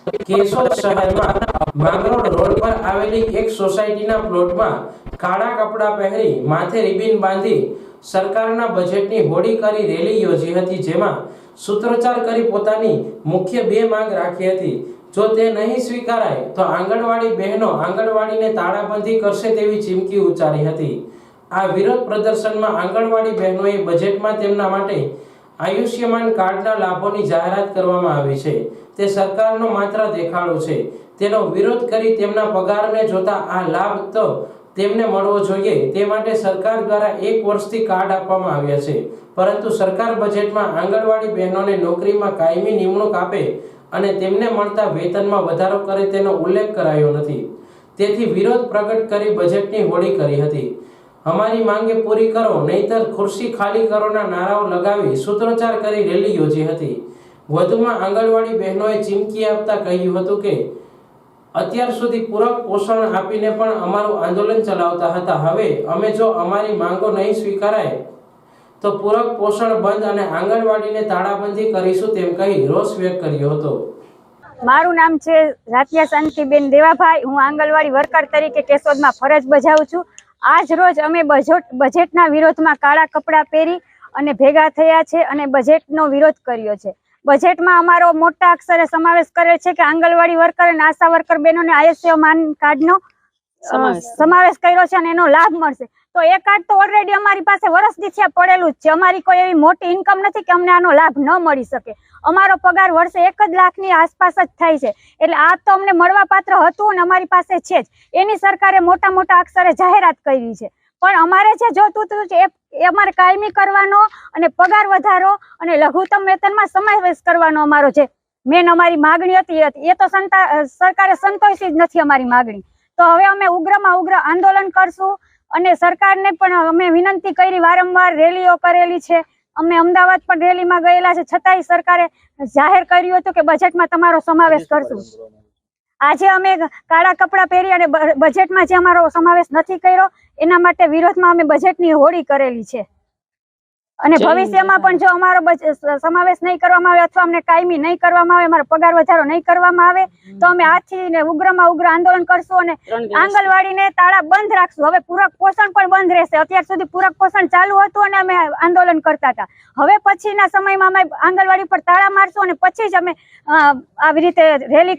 કેશોદ શહેરમાં માંગરોળ રોડ પર આવેલી એક સોસાયટીના પ્લોટમાં કાળા કપડાં પહેરી માથે રિબિન બાંધી સરકારના બજેટની હોળી કરી રેલી યોજી હતી, જેમાં સૂત્રોચ્ચાર કરી પોતાની મુખ્ય બે માંગ રાખી હતી। જો તે નહીં સ્વીકારાય તો આંગણવાડી બહેનો આંગણવાડીને તાળાબંધી કરશે તેવી ચીમકી ઉચ્ચારી હતી। આ વિરોધ પ્રદર્શનમાં આંગણવાડી બહેનોએ બજેટમાં તેમના માટે આયુષ્યમાન કાર્ડના લાભોની જાહેરાત કરવામાં આવી છે, તે સરકારનો માત્ર દેખાડો છે। તેનો વિરોધ કરી તેમના પગારને જોતા આ લાભ તો તેમને મળવો જોઈએ તે માટે સરકાર દ્વારા 1 વર્ષથી કાર્ડ આપવામાં આવ્યા છે, પરંતુ સરકાર બજેટમાં આંગણવાડી બહેનોને નોકરીમાં કાયમી નિમણૂક આપે અને તેમને મળતા વેતનમાં વધારો કરે તેનો ઉલ્લેખ કરાયો નથી। તેથી વિરોધ પ્રગટ કરી બજેટની હોળી કરી હતી। हमारी मांगे पूरी करो नहींतर खुर्सी खाली करोना नाराओ लगावी सूत्रोच्चार करी रेली योजी हती। વધુમાં આંગણવાડી બહેનોએ ચીમકી આપતા કહ્યું હતું કે અત્યાર સુધી પૂરક પોષણ આપીને પણ અમારું આંદોલન ચલાવતા હતા, હવે અમે જો અમારી માંગો નહીં સ્વીકારાય તો પૂરક પોષણ બંધ અને આંગણવાડીને તાળાબંધી કરીશું તેમ કહી રોષ વ્યક્ત કર્યો હતો। મારું નામ છે રાતિયા શાંતિબેન દેવાભાઈ, હું આંગણવાડી વર્કર તરીકે કેશોદમાં ફરજ બજાવું છું। આજ રોજ અમે બજેટના વિરોધમાં કાળા કપડાં પહેરી અને ભેગા થયા છે અને બજેટનો વિરોધ કર્યો છે। બજેટમાં અમારો મોટા અક્ષરે સમાવેશ કરેલ છે કે આંગણવાડી વર્કર અને આશા વર્કર બહેનોને આયુષ્યમાન કાર્ડનો સમાવેશ કર્યો છે અને એનો લાભ મળશે। તો એ કાર્ડ તો ઓલરેડી અમારી પાસે વર્ષથી છે પડેલું જ છે, અમારી કોઈ એવી મોટી ઇન્કમ નથી કે અમને આનો લાભ ન મળી શકે। અમારો પગાર વર્ષે 1 લાખની આસપાસ જ થાય છે, એટલે આ તો અમને મળવા પાત્ર હતું અને અમારી પાસે છે જ। એની સરકારે મોટા મોટા અક્ષરે જાહેરાત કરી છે, પણ અમારે જે જોતું છે એ અમારે કાયમી કરવાનો અને પગાર વધારો અને લઘુત્તમ વેતનમાં સમાવેશ કરવાનો અમારો જે મેન અમારી માગણી હતી એ તો સરકારે સંતોષી જ નથી અમારી માગણી। તો હવે અમે ઉગ્રમાં ઉગ્ર આંદોલન કરશું અને સરકારને પણ અમે વિનંતી કરી, વારંવાર રેલીઓ કરેલી છે, અમે અમદાવાદ પણ રેલીમાં ગયેલા છે, છતાંય સરકારે જાહેર કર્યું હતું કે બજેટમાં તમારો સમાવેશ કરશું। આજે અમે કાળા કપડાં પહેરી અને બજેટમાં જે અમારો સમાવેશ નથી કર્યો એના માટે વિરોધમાં અમે બજેટની હોળી કરેલી છે અને ભવિષ્યમાં પણ જો અમારો સમાવેશ નહીં કરવામાં આવે અથવા અમને કાયમી નહીં કરવામાં આવે, અમારો પગાર વધારો નહીં કરવામાં આવે તો અમે આજથી ઉગ્રમાં ઉગ્ર આંદોલન કરશું અને આંગણવાડીને તાળા બંધ રાખશું। હવે પૂરક પોષણ પણ બંધ રહેશે। અત્યાર સુધી પૂરક પોષણ ચાલુ હતું અને અમે આંદોલન કરતા હતા, હવે પછીના સમયમાં અમે આંગણવાડી પર તાળા મારશું અને પછી જ અમે આવી રીતે રેલી